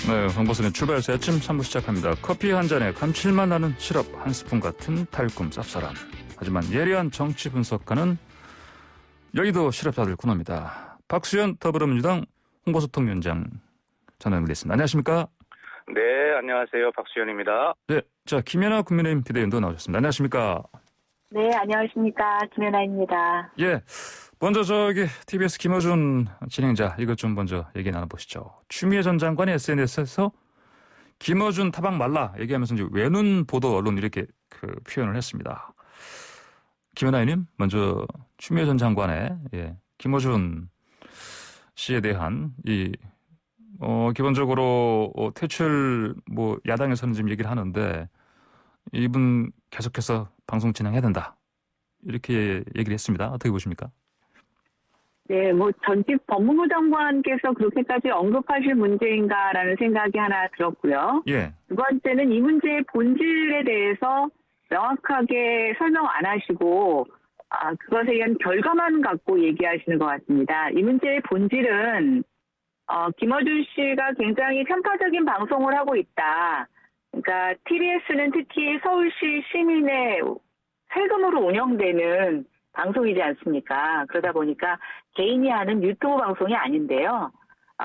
네, 황보선의 출발해서 아침 3부 시작합니다. 커피 한 잔에 감칠맛 나는 시럽 한 스푼 같은 달콤 쌉쌀한. 하지만 예리한 정치 분석가는 여의도 시럽사들 코너입니다. 박수현 더불어민주당 홍보소통위원장 전화 연결됐습니다. 안녕하십니까? 네, 안녕하세요. 박수현입니다. 네, 자 김연아 국민의힘 비대위원도 나오셨습니다. 안녕하십니까? 네, 안녕하십니까. 김연아입니다. 예, 먼저 TBS 김어준 진행자 이것 좀 먼저 얘기 나눠보시죠. 추미애 전 장관이 SNS에서 김어준 타박 말라 얘기하면서 이제 외눈 보도 언론 이렇게 표현을 했습니다. 김연아 의원님 먼저 추미애 전 장관의 김어준 씨에 대한 기본적으로 퇴출 야당에서는 지금 얘기를 하는데 이분 계속해서 방송 진행해야 된다 이렇게 얘기를 했습니다. 어떻게 보십니까? 네, 전직 법무부 장관께서 그렇게까지 언급하실 문제인가라는 생각이 하나 들었고요. 예. 두 번째는 이 문제의 본질에 대해서 명확하게 설명 안 하시고 그것에 의한 결과만 갖고 얘기하시는 것 같습니다. 이 문제의 본질은 김어준 씨가 굉장히 편파적인 방송을 하고 있다. 그러니까 TBS는 특히 서울시 시민의 세금으로 운영되는 방송이지 않습니까? 그러다 보니까 개인이 하는 유튜브 방송이 아닌데요.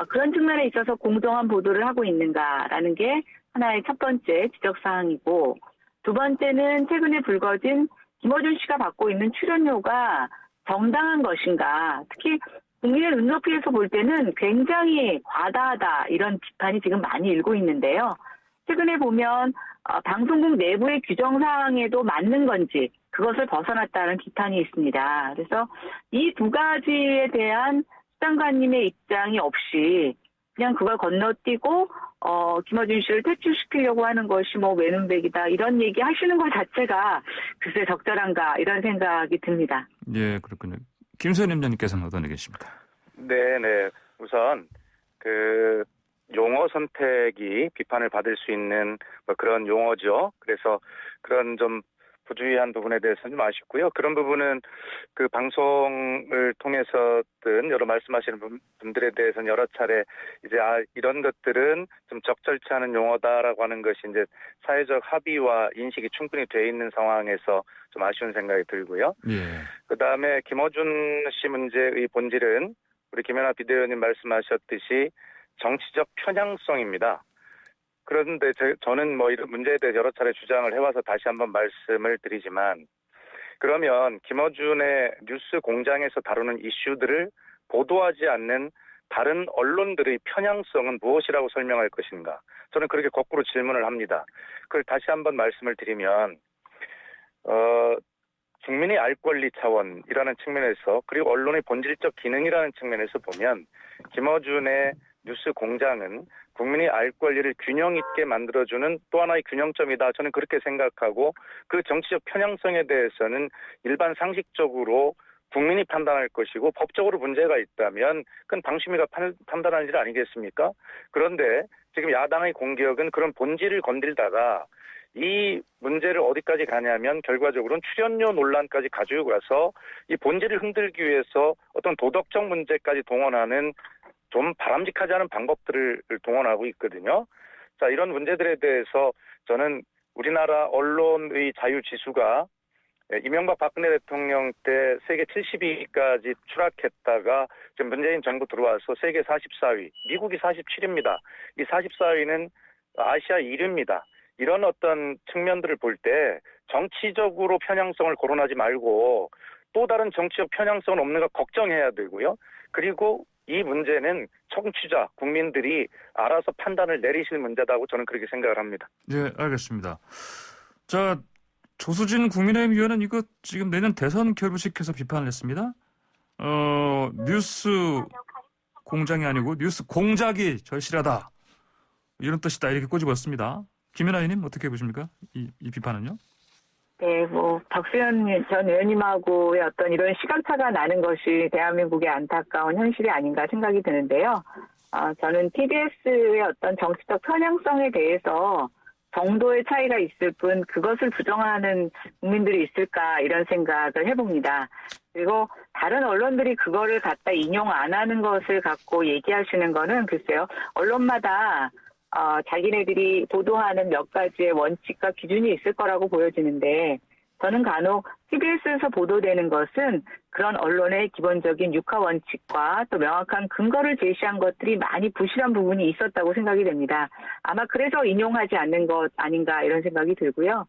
그런 측면에 있어서 공정한 보도를 하고 있는가라는 게 하나의 첫 번째 지적사항이고, 두 번째는 최근에 불거진 김어준 씨가 받고 있는 출연료가 정당한 것인가, 특히 국민의 눈높이에서 볼 때는 굉장히 과다하다 이런 비판이 지금 많이 일고 있는데요. 최근에 보면 방송국 내부의 규정사항에도 맞는 건지 그것을 벗어났다는 비판이 있습니다. 그래서 이 두 가지에 대한 수장관님의 입장이 없이 그냥 그걸 건너뛰고 김어준 씨를 퇴출시키려고 하는 것이 외눈백이다 이런 얘기 하시는 것 자체가 글쎄 적절한가 이런 생각이 듭니다. 예, 그렇군요. 김수현 위원장님께서는 어떤 얘기십니까? 네. 우선 용어 선택이 비판을 받을 수 있는 그런 용어죠. 그래서 그런 좀 부주의한 부분에 대해서는 좀 아쉽고요. 그런 부분은 그 방송을 통해서든 여러 말씀하시는 분들에 대해서는 여러 차례 이제 이런 것들은 좀 적절치 않은 용어다라고 하는 것이 이제 사회적 합의와 인식이 충분히 돼 있는 상황에서 좀 아쉬운 생각이 들고요. 예. 그다음에 김어준 씨 문제의 본질은 우리 김연아 비대위원님 말씀하셨듯이 정치적 편향성입니다. 그런데 저는 이런 문제에 대해 여러 차례 주장을 해와서 다시 한번 말씀을 드리지만, 그러면 김어준의 뉴스 공장에서 다루는 이슈들을 보도하지 않는 다른 언론들의 편향성은 무엇이라고 설명할 것인가? 저는 그렇게 거꾸로 질문을 합니다. 그걸 다시 한번 말씀을 드리면 국민의 알 권리 차원이라는 측면에서, 그리고 언론의 본질적 기능이라는 측면에서 보면 김어준의 뉴스 공장은 국민의 알 권리를 균형 있게 만들어주는 또 하나의 균형점이다. 저는 그렇게 생각하고, 그 정치적 편향성에 대해서는 일반 상식적으로 국민이 판단할 것이고, 법적으로 문제가 있다면 그건 방심위가 판단할 일 아니겠습니까? 그런데 지금 야당의 공격은 그런 본질을 건들다가 이 문제를 어디까지 가냐면 결과적으로는 출연료 논란까지 가지고 가서 이 본질을 흔들기 위해서 어떤 도덕적 문제까지 동원하는 좀 바람직하지 않은 방법들을 동원하고 있거든요. 자, 이런 문제들에 대해서 저는 우리나라 언론의 자유지수가 이명박 박근혜 대통령 때 세계 70위까지 추락했다가 지금 문재인 정부 들어와서 세계 44위, 미국이 47위입니다. 이 44위는 아시아 1위입니다. 이런 어떤 측면들을 볼 때 정치적으로 편향성을 거론하지 말고 또 다른 정치적 편향성은 없는가 걱정해야 되고요. 그리고 이 문제는 청취자, 국민들이 알아서 판단을 내리실 문제다고 저는 그렇게 생각을 합니다. 네, 알겠습니다. 자, 조수진 국민의힘 의원은 이거 지금 내년 대선 결부시켜서 비판을 했습니다. 뉴스 공장이 아니고 뉴스 공작이 절실하다. 이런 뜻이다. 이렇게 꼬집었습니다. 김연아 의원님 어떻게 보십니까? 이 비판은요? 네, 박수현 전 의원님하고의 어떤 이런 시각차가 나는 것이 대한민국의 안타까운 현실이 아닌가 생각이 드는데요. 저는 TBS의 어떤 정치적 편향성에 대해서 정도의 차이가 있을 뿐 그것을 부정하는 국민들이 있을까 이런 생각을 해봅니다. 그리고 다른 언론들이 그거를 갖다 인용 안 하는 것을 갖고 얘기하시는 거는 글쎄요. 언론마다 자기네들이 보도하는 몇 가지의 원칙과 기준이 있을 거라고 보여지는데 저는 간혹 TBS에서 보도되는 것은 그런 언론의 기본적인 육하 원칙과 또 명확한 근거를 제시한 것들이 많이 부실한 부분이 있었다고 생각이 됩니다. 아마 그래서 인용하지 않는 것 아닌가 이런 생각이 들고요.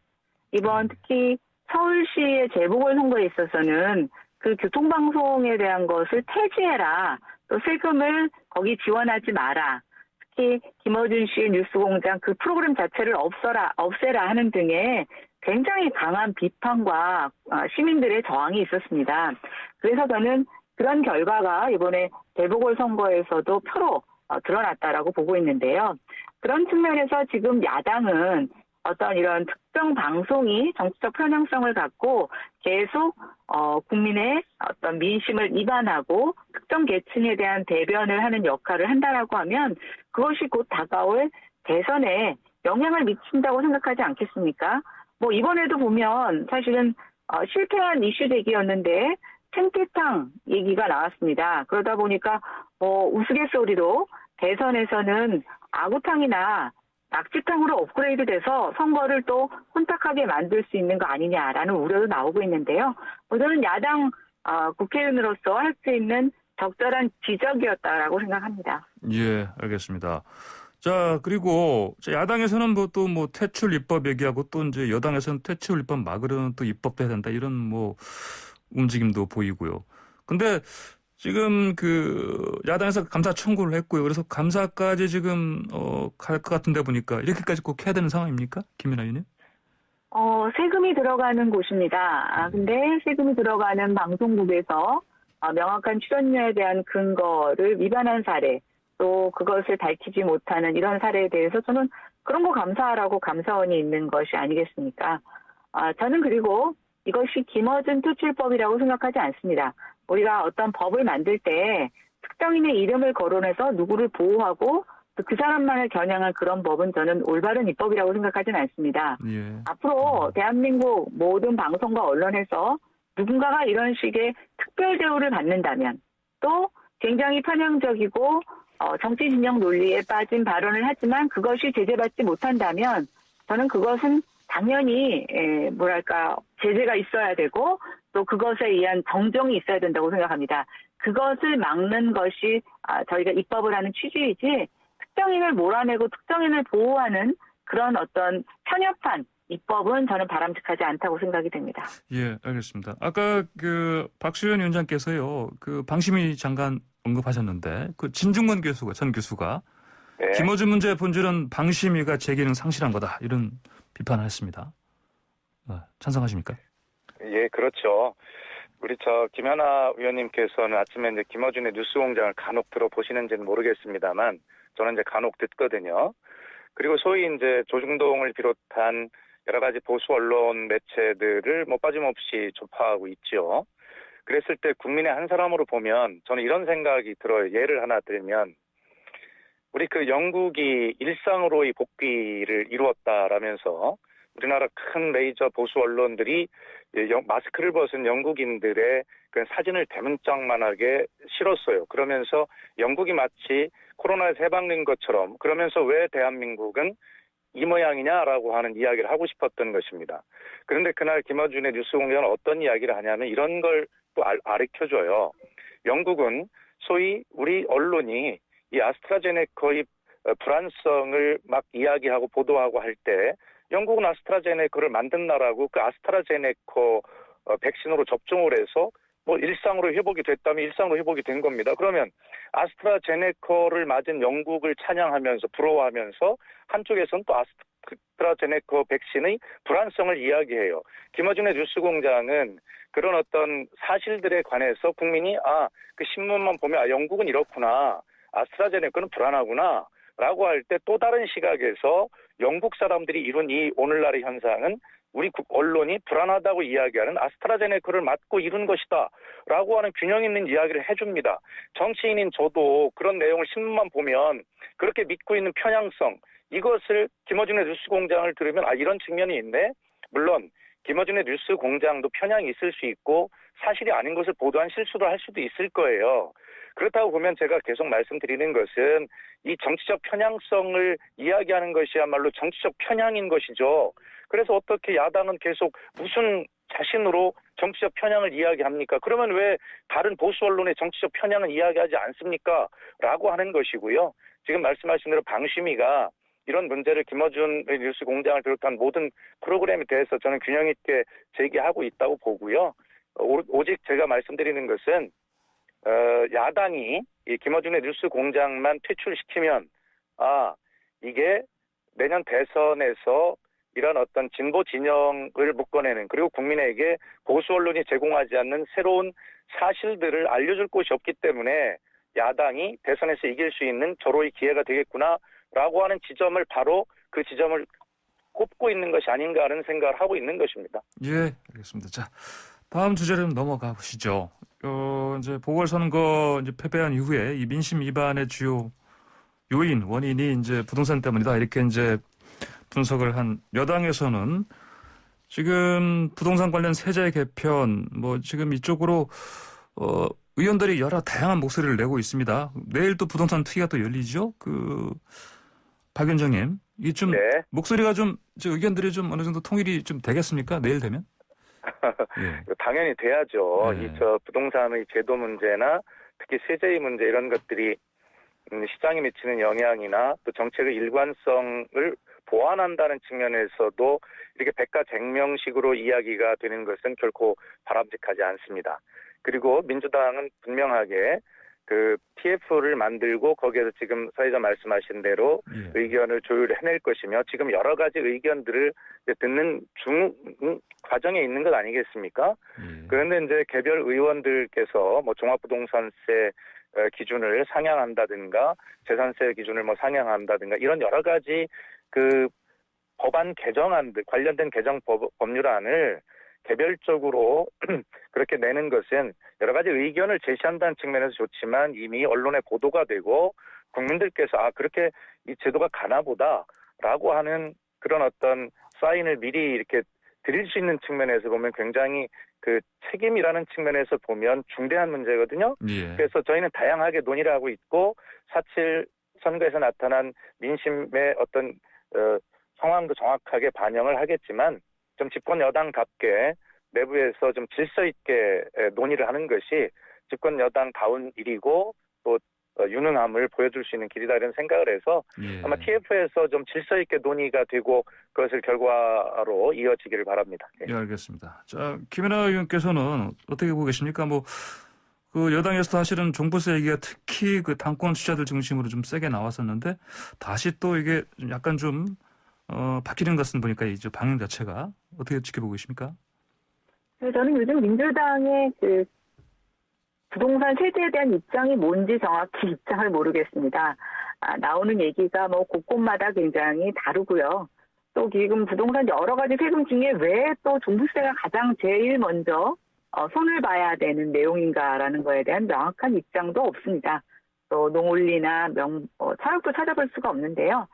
이번 특히 서울시의 재보궐선거에 있어서는 그 교통방송에 대한 것을 폐지해라. 또 세금을 거기 지원하지 마라. 특히 김어준 씨의 뉴스공장 그 프로그램 자체를 없애라 하는 등의 굉장히 강한 비판과 시민들의 저항이 있었습니다. 그래서 저는 그런 결과가 이번에 재보궐선거에서도 표로 드러났다라고 보고 있는데요. 그런 측면에서 지금 야당은 어떤 이런 특정 방송이 정치적 편향성을 갖고 계속 국민의 어떤 민심을 이반하고 특정 계층에 대한 대변을 하는 역할을 한다라고 하면 그것이 곧 다가올 대선에 영향을 미친다고 생각하지 않겠습니까? 뭐 이번에도 보면 사실은 실패한 이슈 제기였는데 생태탕 얘기가 나왔습니다. 그러다 보니까 우스갯소리로 대선에서는 아구탕이나 낙지탕으로 업그레이드돼서 선거를 또 혼탁하게 만들 수 있는 거 아니냐라는 우려도 나오고 있는데요. 저는 야당 국회의원으로서 할 수 있는 적절한 지적이었다라고 생각합니다. 예, 알겠습니다. 자, 그리고 야당에서는 또 퇴출 입법 얘기하고 또 이제 여당에서는 퇴출 입법 막으려는 또 입법도 해야 된다 이런 움직임도 보이고요. 근데 지금 야당에서 감사 청구를 했고요. 그래서 감사까지 지금 갈 것 같은데 보니까 이렇게까지 꼭 해야 되는 상황입니까? 김연아 의원님? 세금이 들어가는 곳입니다. 근데 세금이 들어가는 방송국에서 명확한 출연료에 대한 근거를 위반한 사례, 또 그것을 밝히지 못하는 이런 사례에 대해서 저는 그런 거 감사하라고 감사원이 있는 것이 아니겠습니까? 저는 그리고 이것이 김어준 퇴출법이라고 생각하지 않습니다. 우리가 어떤 법을 만들 때 특정인의 이름을 거론해서 누구를 보호하고 그 사람만을 겨냥한 그런 법은 저는 올바른 입법이라고 생각하지는 않습니다. 예. 앞으로 대한민국 모든 방송과 언론에서 누군가가 이런 식의 특별 대우를 받는다면 또 굉장히 편향적이고 정치 진영 논리에 빠진 발언을 하지만 그것이 제재받지 못한다면 저는 그것은 당연히 제재가 있어야 되고 또 그것에 의한 정정이 있어야 된다고 생각합니다. 그것을 막는 것이 저희가 입법을 하는 취지이지 특정인을 몰아내고 특정인을 보호하는 그런 어떤 편협한 입법은 저는 바람직하지 않다고 생각이 됩니다. 예, 알겠습니다. 아까 박수현 위원장께서요, 방심위 장관 언급하셨는데 진중권 전 교수가 네. 김어준 문제의 본질은 방심위가 제기능 상실한 거다 이런 비판을 했습니다. 찬성하십니까? 예, 그렇죠. 우리 김연아 의원님께서는 아침에 이제 김어준의 뉴스공장을 간혹 들어보시는지는 모르겠습니다만 저는 이제 간혹 듣거든요. 그리고 소위 이제 조중동을 비롯한 여러 가지 보수 언론 매체들을 빠짐없이 조파하고 있죠. 그랬을 때 국민의 한 사람으로 보면 저는 이런 생각이 들어요. 예를 하나 들면 우리 영국이 일상으로의 복귀를 이루었다라면서 우리나라 큰 메이저 보수 언론들이 마스크를 벗은 영국인들의 그 사진을 대문짝만하게 실었어요. 그러면서 영국이 마치 코로나에서 해방된 것처럼 그러면서 왜 대한민국은 이 모양이냐라고 하는 이야기를 하고 싶었던 것입니다. 그런데 그날 김어준의 뉴스공장은 어떤 이야기를 하냐면 이런 걸 또 가르쳐줘요. 영국은 소위 우리 언론이 이 아스트라제네카의 불안성을 막 이야기하고 보도하고 할 때 영국은 아스트라제네카를 만든 나라고 그 아스트라제네카 백신으로 접종을 해서 일상으로 회복이 됐다면 일상으로 회복이 된 겁니다. 그러면 아스트라제네카를 맞은 영국을 찬양하면서 부러워하면서 한쪽에서는 또 아스트라제네카 백신의 불안성을 이야기해요. 김어준의 뉴스공장은 그런 어떤 사실들에 관해서 국민이 그 신문만 보면 영국은 이렇구나. 아스트라제네카는 불안하구나. 라고 할 때 또 다른 시각에서 영국 사람들이 이룬 이 오늘날의 현상은 우리 언론이 불안하다고 이야기하는 아스트라제네카를 맞고 이룬 것이다. 라고 하는 균형 있는 이야기를 해줍니다. 정치인인 저도 그런 내용을 신문만 보면 그렇게 믿고 있는 편향성, 이것을 김어준의 뉴스공장을 들으면 이런 측면이 있네. 물론 김어준의 뉴스공장도 편향이 있을 수 있고 사실이 아닌 것을 보도한 실수도 할 수도 있을 거예요. 그렇다고 보면 제가 계속 말씀드리는 것은 이 정치적 편향성을 이야기하는 것이야말로 정치적 편향인 것이죠. 그래서 어떻게 야당은 계속 무슨 자신으로 정치적 편향을 이야기합니까? 그러면 왜 다른 보수 언론의 정치적 편향을 이야기하지 않습니까? 라고 하는 것이고요. 지금 말씀하신 대로 방심위가 이런 문제를 김어준의 뉴스 공장을 비롯한 모든 프로그램에 대해서 저는 균형 있게 제기하고 있다고 보고요. 오직 제가 말씀드리는 것은 야당이 이 김어준의 뉴스 공장만 퇴출시키면 이게 내년 대선에서 이런 어떤 진보 진영을 묶어내는 그리고 국민에게 보수 언론이 제공하지 않는 새로운 사실들을 알려줄 곳이 없기 때문에 야당이 대선에서 이길 수 있는 절호의 기회가 되겠구나라고 하는 지점을 바로 그 지점을 꼽고 있는 것이 아닌가 하는 생각을 하고 있는 것입니다. 예, 알겠습니다. 자, 다음 주제로 넘어가 보시죠. 이제 보궐선거 이제 패배한 이후에 이 민심 위반의 주요 요인, 원인이 이제 부동산 때문이다. 이렇게 이제 분석을 한 여당에서는 지금 부동산 관련 세제 개편, 지금 이쪽으로, 의원들이 여러 다양한 목소리를 내고 있습니다. 내일 또 부동산 특위가 또 열리죠? 박 위원장님. 이게 좀, 네. 목소리가 좀, 의견들이 좀 어느 정도 통일이 좀 되겠습니까? 내일 되면? 예. 당연히 돼야죠. 네. 부동산의 제도 문제나 특히 세제의 문제 이런 것들이 시장에 미치는 영향이나 또 정책의 일관성을 보완한다는 측면에서도 이렇게 백가쟁명식으로 이야기가 되는 것은 결코 바람직하지 않습니다. 그리고 민주당은 분명하게 그 TF를 만들고 거기에서 지금 사회자 말씀하신 대로 의견을 조율해낼 것이며 지금 여러 가지 의견들을 듣는 과정에 있는 것 아니겠습니까? 그런데 이제 개별 의원들께서 종합부동산세 기준을 상향한다든가 재산세 기준을 상향한다든가 이런 여러 가지 그 법안 개정안들 관련된 개정 법률안을 개별적으로 그렇게 내는 것은 여러 가지 의견을 제시한다는 측면에서 좋지만 이미 언론에 보도가 되고 국민들께서 그렇게 이 제도가 가나보다라고 하는 그런 어떤 사인을 미리 이렇게 드릴 수 있는 측면에서 보면 굉장히 그 책임이라는 측면에서 보면 중대한 문제거든요. 예. 그래서 저희는 다양하게 논의를 하고 있고 4.7 선거에서 나타난 민심의 어떤 상황도 정확하게 반영을 하겠지만 좀 집권 여당답게 내부에서 좀 질서 있게 논의를 하는 것이 집권 여당다운 일이고 또 유능함을 보여줄 수 있는 길이다 이런 생각을 해서 아마 TF에서 좀 질서 있게 논의가 되고 그것을 결과로 이어지기를 바랍니다. 예, 알겠습니다. 자, 김연아 의원께서는 어떻게 보고 계십니까? 그 여당에서도 사실은 종부세 얘기가 특히 그 당권 주자들 중심으로 좀 세게 나왔었는데 다시 또 이게 약간 좀 바뀌는 것 같은 보니까 이제 방향 자체가 어떻게 지켜보고 계십니까? 저는 요즘 민주당의 그 부동산 세제에 대한 입장이 뭔지 정확히 입장을 모르겠습니다. 나오는 얘기가 곳곳마다 굉장히 다르고요. 또 지금 부동산 여러 가지 세금 중에 왜 또 종부세가 가장 제일 먼저 손을 봐야 되는 내용인가라는 거에 대한 명확한 입장도 없습니다. 또 농올리나 차력도 찾아볼 수가 없는데요.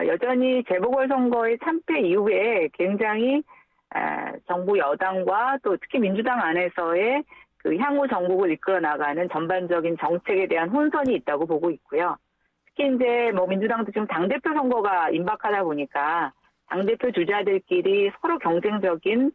여전히 재보궐선거의 참패 이후에 굉장히 정부 여당과 또 특히 민주당 안에서의 그 향후 정국을 이끌어 나가는 전반적인 정책에 대한 혼선이 있다고 보고 있고요. 특히 이제 민주당도 지금 당대표 선거가 임박하다 보니까 당대표 주자들끼리 서로 경쟁적인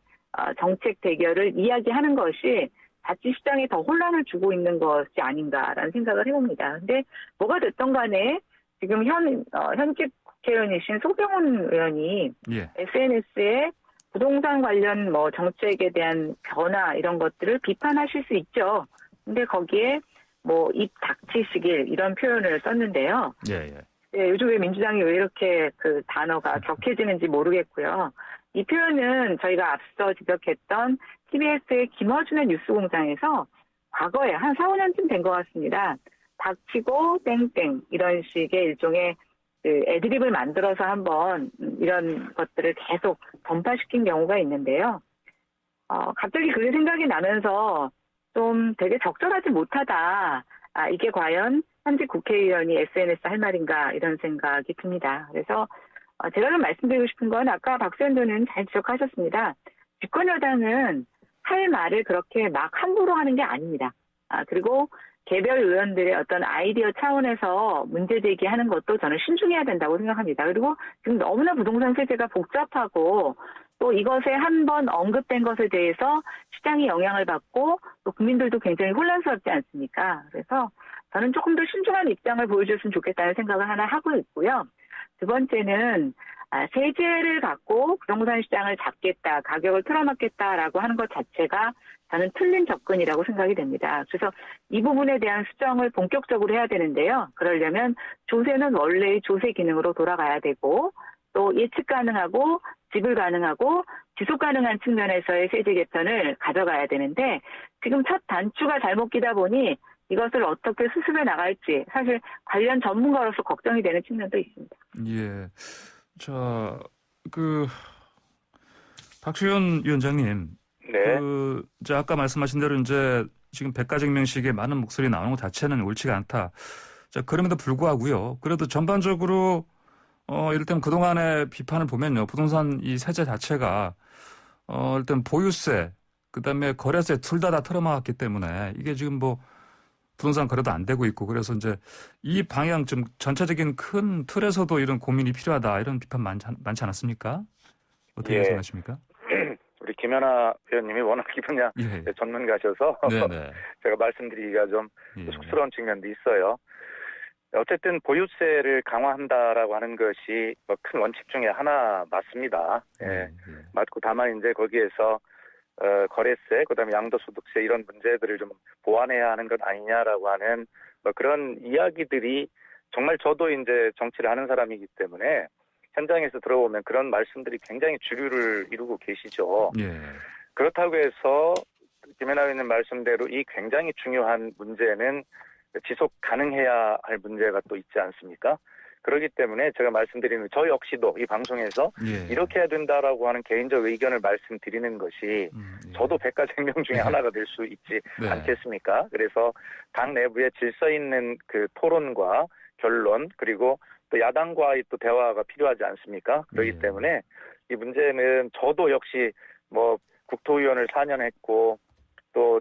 정책 대결을 이야기하는 것이 자치시장에 더 혼란을 주고 있는 것이 아닌가라는 생각을 해봅니다. 근데 뭐가 됐던 간에 지금 현직 국회의원이신 소병훈 의원이 SNS에 부동산 관련 정책에 대한 변화 이런 것들을 비판하실 수 있죠. 근데 거기에 입 닥치시길 이런 표현을 썼는데요. 요즘 왜 민주당이 왜 이렇게 그 단어가 격해지는지 모르겠고요. 이 표현은 저희가 앞서 지적했던 TBS의 김어준의 뉴스공장에서 과거에 한 4, 5년쯤 된 것 같습니다. 닥치고 땡땡 이런 식의 일종의 그 애드립을 만들어서 한번 이런 것들을 계속 전파시킨 경우가 있는데요. 갑자기 그게 생각이 나면서 좀 되게 적절하지 못하다. 이게 과연 현직 국회의원이 SNS 할 말인가 이런 생각이 듭니다. 그래서 제가 좀 말씀드리고 싶은 건 아까 박수현 의원은 잘 지적하셨습니다. 집권 여당은 할 말을 그렇게 막 함부로 하는 게 아닙니다. 그리고 개별 의원들의 어떤 아이디어 차원에서 문제 제기하는 것도 저는 신중해야 된다고 생각합니다. 그리고 지금 너무나 부동산 세제가 복잡하고 또 이것에 한 번 언급된 것에 대해서 시장이 영향을 받고 또 국민들도 굉장히 혼란스럽지 않습니까? 그래서 저는 조금 더 신중한 입장을 보여줬으면 좋겠다는 생각을 하나 하고 있고요. 두 번째는 세제를 갖고 부동산 시장을 잡겠다, 가격을 틀어막겠다라고 하는 것 자체가 저는 틀린 접근이라고 생각이 됩니다. 그래서 이 부분에 대한 수정을 본격적으로 해야 되는데요. 그러려면 조세는 원래의 조세 기능으로 돌아가야 되고 또 예측 가능하고 지불 가능하고 지속 가능한 측면에서의 세제 개편을 가져가야 되는데 지금 첫 단추가 잘못 끼다 보니 이것을 어떻게 수습해 나갈지 사실 관련 전문가로서 걱정이 되는 측면도 있습니다. 예. 자, 박수현 위원장님. 네. 이제 아까 말씀하신 대로 이제 지금 백가쟁명식의 많은 목소리 나오는 것 자체는 옳지가 않다. 자, 그럼에도 불구하고요. 그래도 전반적으로 이를테면 그동안의 비판을 보면요. 부동산 이 세제 자체가 일단 보유세, 그다음에 거래세 둘 다 털어막았기 때문에 이게 지금 뭐 부동산 거래도 안 되고 있고 그래서 이제 이 방향 좀 전체적인 큰 틀에서도 이런 고민이 필요하다 이런 비판 많지 않았습니까? 어떻게 생각하십니까? 우리 김연아 의원님이 워낙 이 분야 전문가셔서 네네. 제가 말씀드리기가 좀 쑥스러운 측면도 있어요. 어쨌든 보유세를 강화한다라고 하는 것이 뭐 큰 원칙 중에 하나 맞습니다. 맞고 다만 이제 거기에서 거래세, 그다음에 양도소득세 이런 문제들을 좀 보완해야 하는 것 아니냐라고 하는 뭐 그런 이야기들이 정말 저도 이제 정치를 하는 사람이기 때문에 현장에서 들어보면 그런 말씀들이 굉장히 주류를 이루고 계시죠. 그렇다고 해서 김연아 의원님 말씀대로 이 굉장히 중요한 문제는 지속 가능해야 할 문제가 또 있지 않습니까? 그렇기 때문에 제가 말씀드리는 저 역시도 이 방송에서 이렇게 해야 된다라고 하는 개인적 의견을 말씀드리는 것이 저도 백가쟁명 중에 하나가 될 수 있지 않겠습니까? 그래서 당 내부에 질서 있는 그 토론과 결론 그리고 또 야당과의 또 대화가 필요하지 않습니까? 그렇기 때문에 이 문제는 저도 역시 뭐 국토위원을 4년 했고 또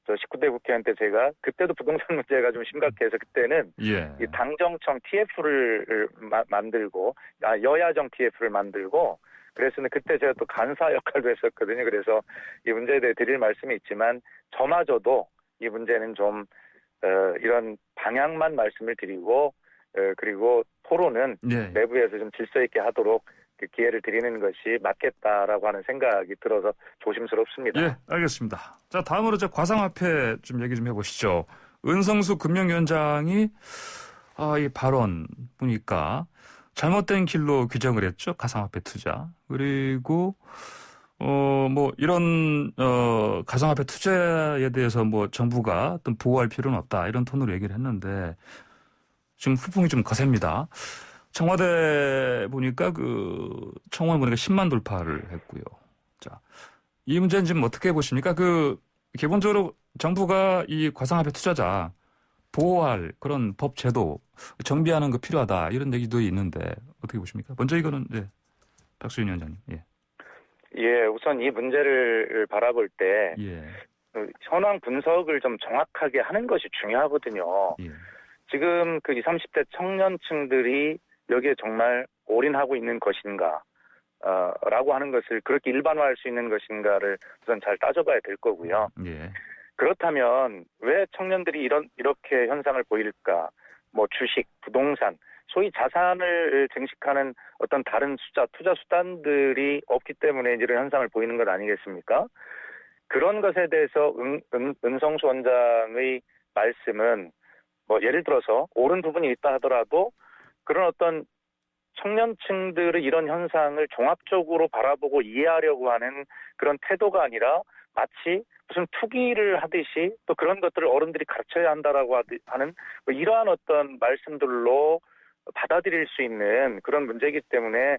저 19대 국회의원 때 제가 그때도 부동산 문제가 좀 심각해서 그때는 이 당정청 TF를 만들고 여야정 TF를 만들고 그랬으면 그때 제가 또 간사 역할도 했었거든요. 그래서 이 문제에 대해 드릴 말씀이 있지만 저마저도 이 문제는 좀 이런 방향만 말씀을 드리고 그리고 토론은 내부에서 좀 질서 있게 하도록 그 기회를 드리는 것이 맞겠다라고 하는 생각이 들어서 조심스럽습니다. 예, 알겠습니다. 자, 다음으로 과상화폐 좀 얘기 좀 해보시죠. 은성수 금융위원장이 이 발언 보니까 잘못된 길로 규정을 했죠. 가상화폐 투자. 그리고 뭐 이런 가상화폐 투자에 대해서 뭐 정부가 어떤 보호할 필요는 없다. 이런 톤으로 얘기를 했는데 지금 후풍이 좀 거셉니다. 청와대 보니까 청원 보니까 10만 돌파를 했고요. 자, 이 문제는 지금 어떻게 보십니까? 기본적으로 정부가 이 가상화폐 투자자 보호할 그런 법 제도 정비하는 거 필요하다 이런 얘기도 있는데 어떻게 보십니까? 먼저 이거는 박수현 위원장님. 예, 우선 이 문제를 바라볼 때 현황 분석을 좀 정확하게 하는 것이 중요하거든요. 지금 그 20, 30대 청년층들이 여기에 정말 올인하고 있는 것인가, 라고 하는 것을 그렇게 일반화할 수 있는 것인가를 우선 잘 따져봐야 될 거고요. 그렇다면 왜 청년들이 이렇게 현상을 보일까? 뭐 주식, 부동산, 소위 자산을 증식하는 어떤 다른 투자 수단들이 없기 때문에 이런 현상을 보이는 것 아니겠습니까? 그런 것에 대해서 은성수 원장의 말씀은 뭐 예를 들어서 옳은 부분이 있다 하더라도 그런 어떤 청년층들의 이런 현상을 종합적으로 바라보고 이해하려고 하는 그런 태도가 아니라 마치 무슨 투기를 하듯이 또 그런 것들을 어른들이 가르쳐야 한다라고 하는 뭐 이러한 어떤 말씀들로 받아들일 수 있는 그런 문제이기 때문에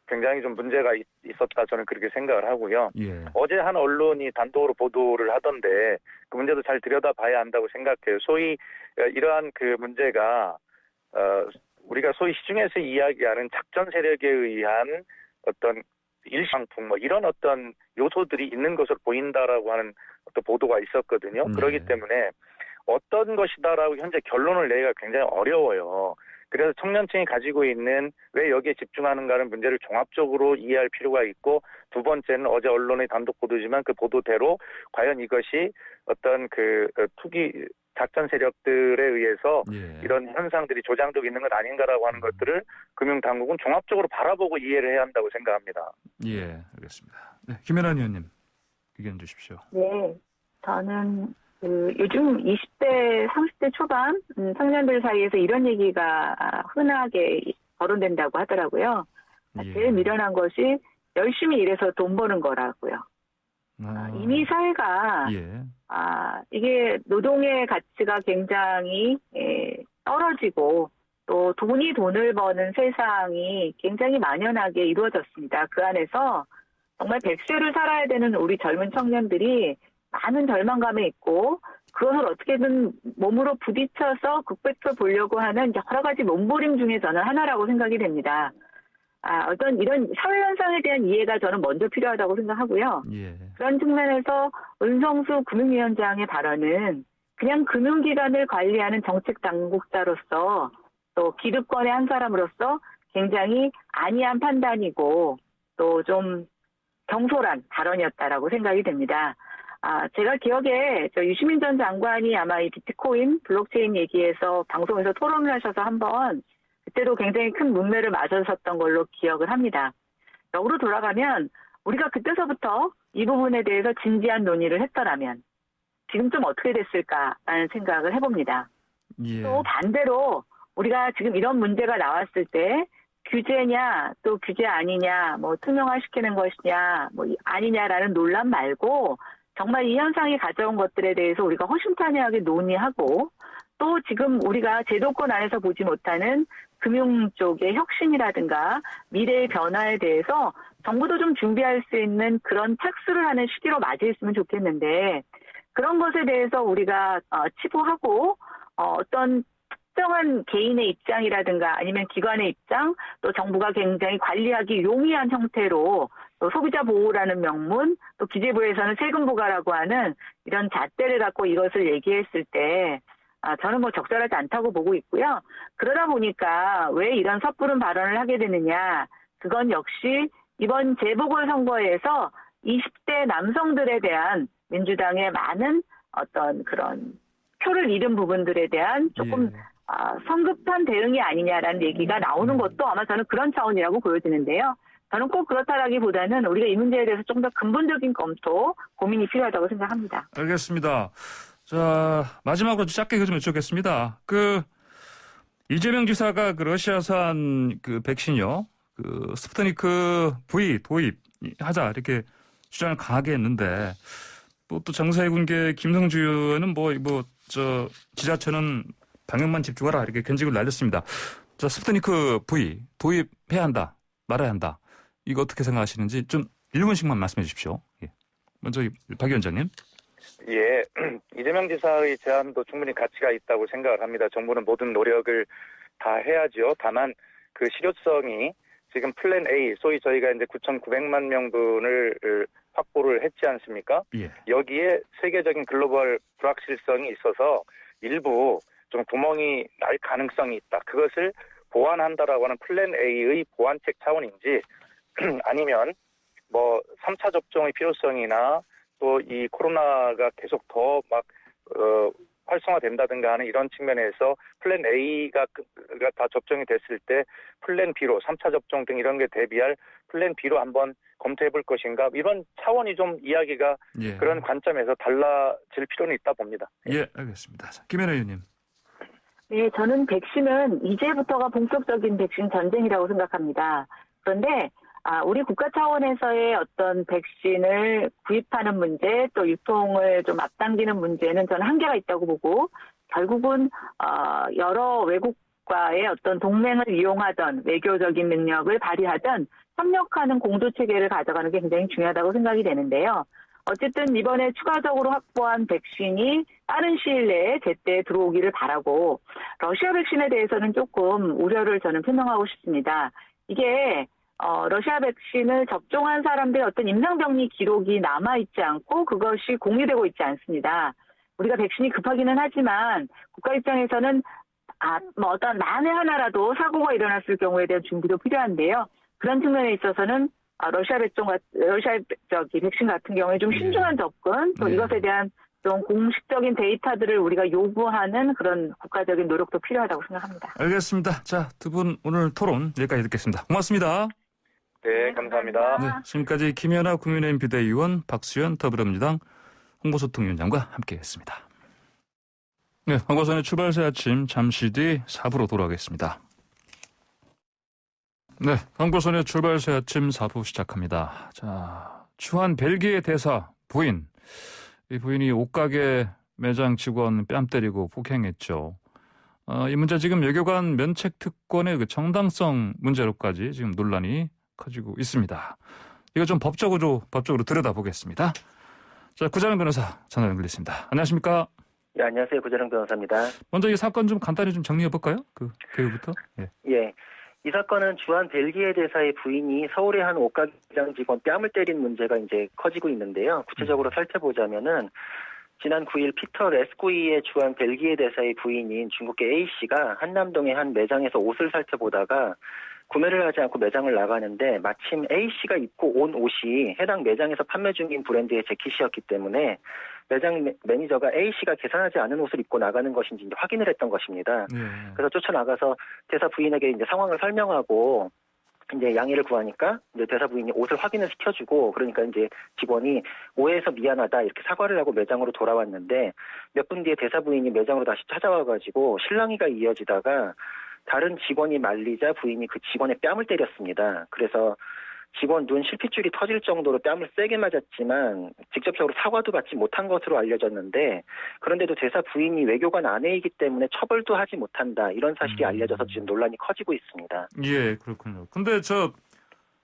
굉장히 좀 문제가 있었다 저는 그렇게 생각을 하고요. 어제 한 언론이 단독으로 보도를 하던데 그 문제도 잘 들여다봐야 한다고 생각해요. 소위 이러한 그 문제가 우리가 소위 시중에서 이야기하는 작전 세력에 의한 어떤 일상풍 뭐 이런 어떤 요소들이 있는 것으로 보인다라고 하는 어떤 보도가 있었거든요. 그렇기 때문에 어떤 것이다라고 현재 결론을 내기가 굉장히 어려워요. 그래서 청년층이 가지고 있는 왜 여기에 집중하는가는 문제를 종합적으로 이해할 필요가 있고, 두 번째는 어제 언론의 단독 보도지만 그 보도대로 과연 이것이 어떤 그 투기 작전 세력들에 의해서 예. 이런 현상들이 조장되고 있는 것 아닌가라고 하는 것들을 금융당국은 종합적으로 바라보고 이해를 해야 한다고 생각합니다. 예, 알겠습니다. 네, 김연아 의원님 의견 주십시오. 네, 저는 요즘 20대, 30대 초반 청년들 사이에서 이런 얘기가 흔하게 거론된다고 하더라고요. 예. 제일 미련한 것이 열심히 일해서 돈 버는 거라고요. 이미 사회가 예. 이게 노동의 가치가 굉장히 떨어지고 또 돈을 버는 세상이 굉장히 만연하게 이루어졌습니다. 그 안에서 정말 백세를 살아야 되는 우리 젊은 청년들이 많은 절망감에 있고, 그것을 어떻게든 몸으로 부딪혀서 극복해 보려고 하는 여러 가지 몸부림 중에 저는 하나라고 생각이 됩니다. 어떤 이런 사회현상에 대한 이해가 저는 먼저 필요하다고 생각하고요. 예. 그런 측면에서 은성수 금융위원장의 발언은 그냥 금융기관을 관리하는 정책당국자로서 또 기득권의 한 사람으로서 굉장히 안이한 판단이고 또 좀 경솔한 발언이었다라고 생각이 됩니다. 제가 기억에 유시민 전 장관이 아마 이 비트코인, 블록체인 얘기에서 방송에서 토론을 하셔서 한번 그때도 굉장히 큰 문매를 맞으셨던 걸로 기억을 합니다. 역으로 돌아가면 우리가 그때서부터 이 부분에 대해서 진지한 논의를 했더라면 지금 좀 어떻게 됐을까라는 생각을 해봅니다. 예. 또 반대로 우리가 지금 이런 문제가 나왔을 때 규제냐 또 규제 아니냐, 뭐 투명화시키는 것이냐 뭐 아니냐라는 논란 말고 정말 이 현상이 가져온 것들에 대해서 우리가 허심탄회하게 논의하고, 또 지금 우리가 제도권 안에서 보지 못하는 금융 쪽의 혁신이라든가 미래의 변화에 대해서 정부도 좀 준비할 수 있는 그런 착수를 하는 시기로 맞이했으면 좋겠는데, 그런 것에 대해서 우리가 치부하고 어떤 특정한 개인의 입장이라든가 아니면 기관의 입장, 또 정부가 굉장히 관리하기 용이한 형태로 또 소비자 보호라는 명문, 또 기재부에서는 세금 부과라고 하는 이런 잣대를 갖고 이것을 얘기했을 때 저는 뭐 적절하지 않다고 보고 있고요. 그러다 보니까 왜 이런 섣부른 발언을 하게 되느냐, 그건 역시 이번 재보궐선거에서 20대 남성들에 대한 민주당의 많은 어떤 그런 표를 잃은 부분들에 대한 조금 성급한 대응이 아니냐라는 얘기가 나오는 것도 아마 저는 그런 차원이라고 보여지는데요. 저는 꼭 그렇다라기보다는 우리가 이 문제에 대해서 좀 더 근본적인 검토, 고민이 필요하다고 생각합니다. 알겠습니다. 자, 마지막으로 짧게 좀 여쭙겠습니다. 이재명 지사가 러시아산 백신이요, 스푸트니크 V 도입하자 이렇게 주장을 강하게 했는데, 또 정세해 군계 김성주 의원은 지자체는 방역만 집중하라 이렇게 견직을 날렸습니다. 자, 스푸트니크 V 도입해야 한다, 말아야 한다. 이거 어떻게 생각하시는지 좀 1분씩만 말씀해 주십시오. 예. 먼저 박 위원장님. 예, 이재명 지사의 제안도 충분히 가치가 있다고 생각을 합니다. 정부는 모든 노력을 다 해야죠. 다만 그 실효성이 지금 플랜 A, 소위 저희가 이제 9,900만 명분을 확보를 했지 않습니까? 예. 여기에 세계적인 글로벌 불확실성이 있어서 일부 좀 구멍이 날 가능성이 있다. 그것을 보완한다라고 하는 플랜 A의 보완책 차원인지, 아니면 3차 접종의 필요성이나 또 이 코로나가 계속 더 활성화된다든가 하는 이런 측면에서 플랜 A가 다 접종이 됐을 때 플랜 B로 3차 접종 등 이런 게 대비할 플랜 B로 한번 검토해 볼 것인가, 이런 차원이 좀 이야기가 그런 관점에서 달라질 필요는 있다 봅니다. 예, 알겠습니다. 김연아 의원님. 네, 저는 백신은 이제부터가 본격적인 백신 전쟁이라고 생각합니다. 그런데 우리 국가 차원에서의 어떤 백신을 구입하는 문제, 또 유통을 좀 앞당기는 문제는 저는 한계가 있다고 보고, 결국은 여러 외국과의 어떤 동맹을 이용하던 외교적인 능력을 발휘하던 협력하는 공조 체계를 가져가는 게 굉장히 중요하다고 생각이 되는데요. 어쨌든 이번에 추가적으로 확보한 백신이 빠른 시일 내에 제때 들어오기를 바라고, 러시아 백신에 대해서는 조금 우려를 저는 표명하고 싶습니다. 이게 러시아 백신을 접종한 사람들의 어떤 임상병리 기록이 남아있지 않고 그것이 공유되고 있지 않습니다. 우리가 백신이 급하기는 하지만 국가 입장에서는 뭐 어떤 만에 하나라도 사고가 일어났을 경우에 대한 준비도 필요한데요. 그런 측면에 있어서는 러시아 백신 같은 경우에 좀 신중한 접근, 또 이것에 대한 좀 공식적인 데이터들을 우리가 요구하는 그런 국가적인 노력도 필요하다고 생각합니다. 알겠습니다. 자, 두 분 오늘 토론 여기까지 듣겠습니다. 고맙습니다. 네, 감사합니다. 네, 지금까지 김연아 국민의힘 비대위원, 박수현 더불어민주당 홍보소통위원장과 함께했습니다. 네, 황보선의 출발새 아침 잠시 뒤 4부로 돌아오겠습니다. 네, 황보선의 출발새 아침 4부 시작합니다. 자, 주한 벨기에 대사 부인. 이 부인이 옷가게 매장 직원 뺨 때리고 폭행했죠. 이 문제 지금 외교관 면책 특권의 그 정당성 문제로까지 지금 논란이 커지고 있습니다. 이거 좀 법적으로 들여다보겠습니다. 자, 구자룡 변호사 전화 연결됐습니다. 안녕하십니까? 네, 안녕하세요. 구자룡 변호사입니다. 먼저 이 사건 좀 간단히 좀 정리해 볼까요? 그 개요부터. 예. 이 사건은 주한 벨기에 대사의 부인이 서울의 한 옷가게 매장 직원 뺨을 때린 문제가 이제 커지고 있는데요. 구체적으로 살펴보자면은 지난 9일 피터 레스코이의 주한 벨기에 대사의 부인인 중국계 A씨가 한남동의 한 매장에서 옷을 살펴보다가 구매를 하지 않고 매장을 나가는데 마침 A씨가 입고 온 옷이 해당 매장에서 판매 중인 브랜드의 재킷이었기 때문에 매장 매니저가 A씨가 계산하지 않은 옷을 입고 나가는 것인지 이제 확인을 했던 것입니다. 그래서 쫓아나가서 대사 부인에게 이제 상황을 설명하고 이제 양해를 구하니까 이제 대사 부인이 옷을 확인을 시켜주고 그러니까 이제 직원이 오해해서 미안하다 이렇게 사과를 하고 매장으로 돌아왔는데 몇 분 뒤에 대사 부인이 매장으로 다시 찾아와가지고 실랑이가 이어지다가 다른 직원이 말리자 부인이 그 직원의 뺨을 때렸습니다. 그래서 직원 눈 실핏줄이 터질 정도로 뺨을 세게 맞았지만 직접적으로 사과도 받지 못한 것으로 알려졌는데 그런데도 대사 부인이 외교관 아내이기 때문에 처벌도 하지 못한다. 이런 사실이 알려져서 지금 논란이 커지고 있습니다. 예, 그렇군요. 근데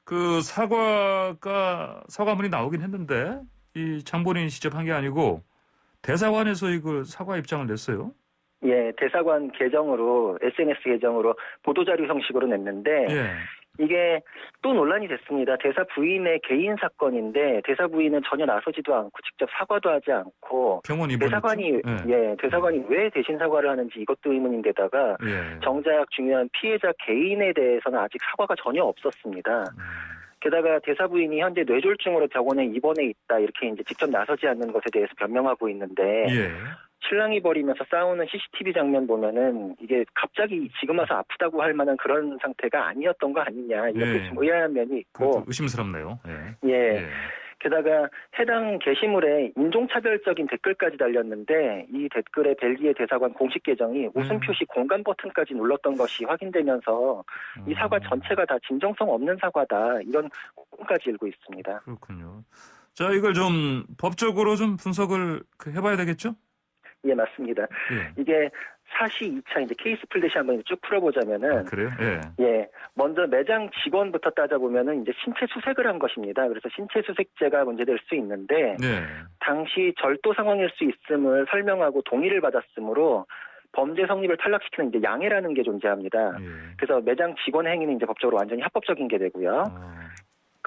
그 사과문이 나오긴 했는데 이 장본인이 직접 한 게 아니고 대사관에서 이걸 사과 입장을 냈어요? 예, 대사관 계정으로 SNS 계정으로 보도자료 형식으로 냈는데 이게 또 논란이 됐습니다. 대사 부인의 개인 사건인데 대사 부인은 전혀 나서지도 않고 직접 사과도 하지 않고 병원 대사관이 대사관이 왜 대신 사과를 하는지 이것도 의문인데다가 정작 중요한 피해자 개인에 대해서는 아직 사과가 전혀 없었습니다. 게다가 대사 부인이 현재 뇌졸중으로 병원에 입원해 있다 이렇게 이제 직접 나서지 않는 것에 대해서 변명하고 있는데 실랑이 벌이면서 싸우는 CCTV 장면 보면은 이게 갑자기 지금 와서 아프다고 할 만한 그런 상태가 아니었던 거 아니냐 이렇게 좀 의아한 면이 있고 의심스럽네요. 게다가 해당 게시물에 인종차별적인 댓글까지 달렸는데 이 댓글에 벨기에 대사관 공식 계정이 웃음 표시 공감 버튼까지 눌렀던 것이 확인되면서 이 사과 전체가 다 진정성 없는 사과다 이런 공까지 일고 있습니다. 그렇군요. 자, 이걸 좀 법적으로 좀 분석을 해봐야 되겠죠? 예, 맞습니다. 이게 사시 2차 이제 케이스 플랫이 한번 쭉 풀어보자면은 그래요? 먼저 매장 직원부터 따져보면은 이제 신체 수색을 한 것입니다. 그래서 신체 수색죄가 문제될 수 있는데 당시 절도 상황일 수 있음을 설명하고 동의를 받았으므로 범죄 성립을 탈락시키는 이제 양해라는 게 존재합니다. 그래서 매장 직원 행위는 이제 법적으로 완전히 합법적인 게 되고요.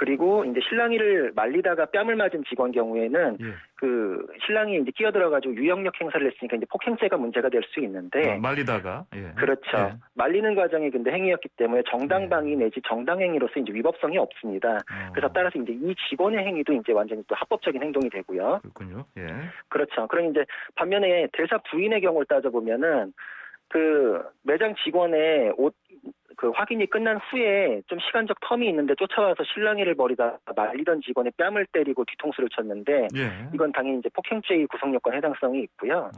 그리고 이제 실랑이를 말리다가 뺨을 맞은 직원 경우에는 그 신랑이 이제 끼어들어가지고 유형력 행사를 했으니까 이제 폭행죄가 문제가 될 수 있는데 말리다가 그렇죠. 말리는 과정이 근데 행위였기 때문에 정당방위 내지 정당행위로서 이제 위법성이 없습니다. 그래서 따라서 이제 이 직원의 행위도 이제 완전히 또 합법적인 행동이 되고요. 그렇군요. 그렇죠. 그럼 이제 반면에 대사 부인의 경우를 따져보면은 그 매장 직원의 옷 그 확인이 끝난 후에 좀 시간적 텀이 있는데 쫓아와서 실랑이를 벌이다 말리던 직원의 뺨을 때리고 뒤통수를 쳤는데 이건 당연히 이제 폭행죄의 구성요건 해당성이 있고요.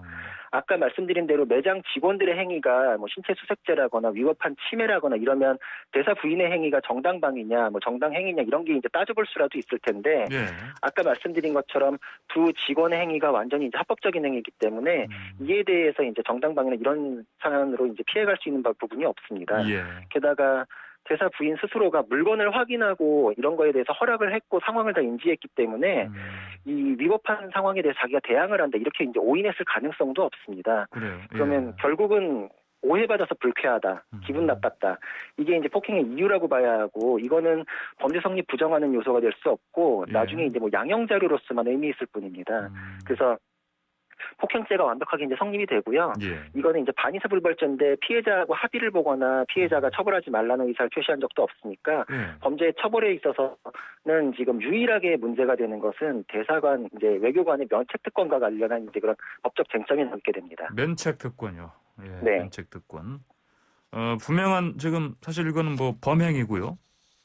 아까 말씀드린 대로 매장 직원들의 행위가 뭐 신체 수색죄라거나 위법한 침해라거나 이러면 대사 부인의 행위가 정당방위냐 뭐 정당행위냐 이런 게 이제 따져볼 수라도 있을 텐데 아까 말씀드린 것처럼 두 직원의 행위가 완전히 이제 합법적인 행위이기 때문에 이에 대해서 이제 정당방위나 이런 상황으로 이제 피해갈 수 있는 부분이 없습니다. 게다가 대사 부인 스스로가 물건을 확인하고 이런 거에 대해서 허락을 했고 상황을 다 인지했기 때문에 이 위법한 상황에 대해서 자기가 대항을 한다 이렇게 이제 오인했을 가능성도 없습니다. 그러면 결국은 오해받아서 불쾌하다, 기분 나빴다. 이게 이제 폭행의 이유라고 봐야 하고 이거는 범죄 성립 부정하는 요소가 될 수 없고 나중에 이제 뭐 양형 자료로서만 의미 있을 뿐입니다. 그래서 폭행죄가 완벽하게 이제 성립이 되고요. 예. 이거는 이제 반의사불벌죄인데 피해자하고 합의를 보거나 피해자가 처벌하지 말라는 의사를 표시한 적도 없으니까 예. 범죄 처벌에 있어서는 지금 유일하게 문제가 되는 것은 대사관 이제 외교관의 면책 특권과 관련한 이제 그런 법적 쟁점이 남게 됩니다. 면책 특권요. 예. 네. 면책 특권. 분명한 지금 사실 이거는 뭐 범행이고요.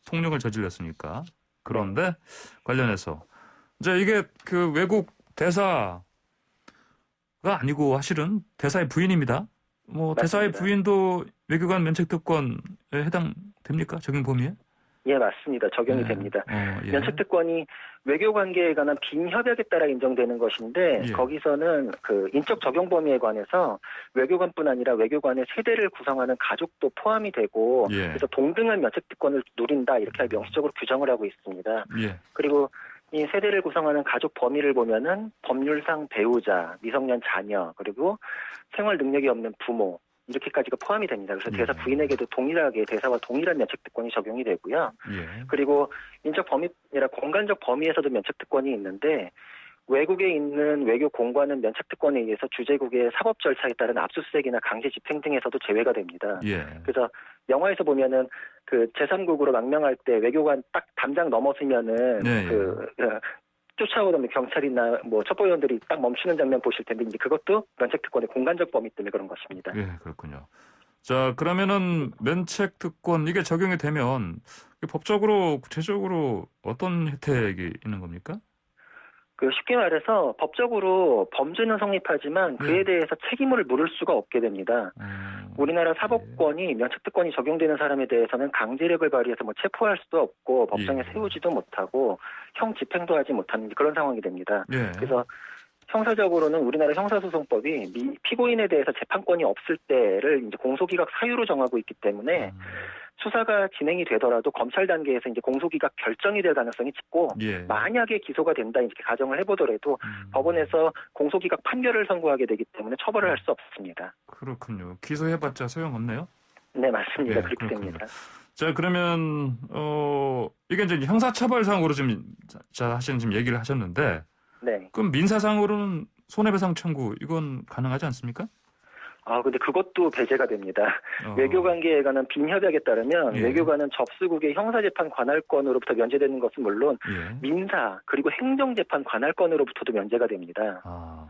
폭력을 저질렀으니까. 그런데 관련해서 이제 이게 그 외국 대사가 아니고 사실은 대사의 부인입니다. 뭐 맞습니다. 대사의 부인도 외교관 면책 특권에 해당됩니까? 적용 범위에? 예, 맞습니다. 적용이 예. 됩니다. 예. 면책특권이 외교관계에 관한 빈협약에 따라 인정되는 것인데 예. 거기서는 그 인적 적용 범위에 관해서 외교관뿐 아니라 외교관의 세대를 구성하는 가족도 포함이 되고 예. 그래서 동등한 면책특권을 누린다 이렇게 명시적으로 규정을 하고 있습니다. 예. 그리고 이 세대를 구성하는 가족 범위를 보면은 법률상 배우자, 미성년 자녀, 그리고 생활 능력이 없는 부모 이렇게까지가 포함이 됩니다. 그래서 예. 대사 부인에게도 동일하게 대사와 동일한 면책특권이 적용이 되고요. 예. 그리고 인적 범위 아니라 공간적 범위에서도 면책특권이 있는데 외국에 있는 외교 공관은 면책특권에 의해서 주재국의 사법 절차에 따른 압수수색이나 강제 집행 등에서도 제외가 됩니다. 예. 그래서 영화에서 보면은 그 제3국으로 망명할 때 외교관 딱 담장 넘어서면은 네, 쫓아오던 경찰이나 뭐 첩보위원들이 딱 멈추는 장면 보실 텐데 이제 그것도 면책특권의 공간적 범위 때문에 그런 것입니다. 예, 그렇군요. 자, 그러면은 면책 특권 이게 적용이 되면 법적으로 구체적으로 어떤 혜택이 있는 겁니까? 그 쉽게 말해서 법적으로 범죄는 성립하지만 그에 네. 대해서 책임을 물을 수가 없게 됩니다. 우리나라 사법권이 면책특권이 적용되는 사람에 대해서는 강제력을 발휘해서 뭐 체포할 수도 없고 법정에 예. 세우지도 못하고 형 집행도 하지 못하는 그런 상황이 됩니다. 예. 그래서 형사적으로는 우리나라 형사소송법이 피고인에 대해서 재판권이 없을 때를 이제 공소기각 사유로 정하고 있기 때문에 수사가 진행이 되더라도 검찰 단계에서 이제 공소기각 결정이 될 가능성이 짙고 예. 만약에 기소가 된다 이렇게 가정을 해보더라도 법원에서 공소기각 판결을 선고하게 되기 때문에 처벌을 할 수 없습니다. 그렇군요. 기소해봤자 소용없네요. 네, 맞습니다. 예, 그렇게 그렇군요. 됩니다. 자, 그러면 이게 이제 형사처벌상으로 지금 하시는 지금 얘기를 하셨는데, 네. 그럼 민사상으로는 손해배상 청구 이건 가능하지 않습니까? 근데 그것도 배제가 됩니다. 어. 외교관계에 관한 빈협약에 따르면 예. 외교관은 접수국의 형사재판 관할권으로부터 면제되는 것은 물론 예. 민사 그리고 행정재판 관할권으로부터도 면제가 됩니다. 아.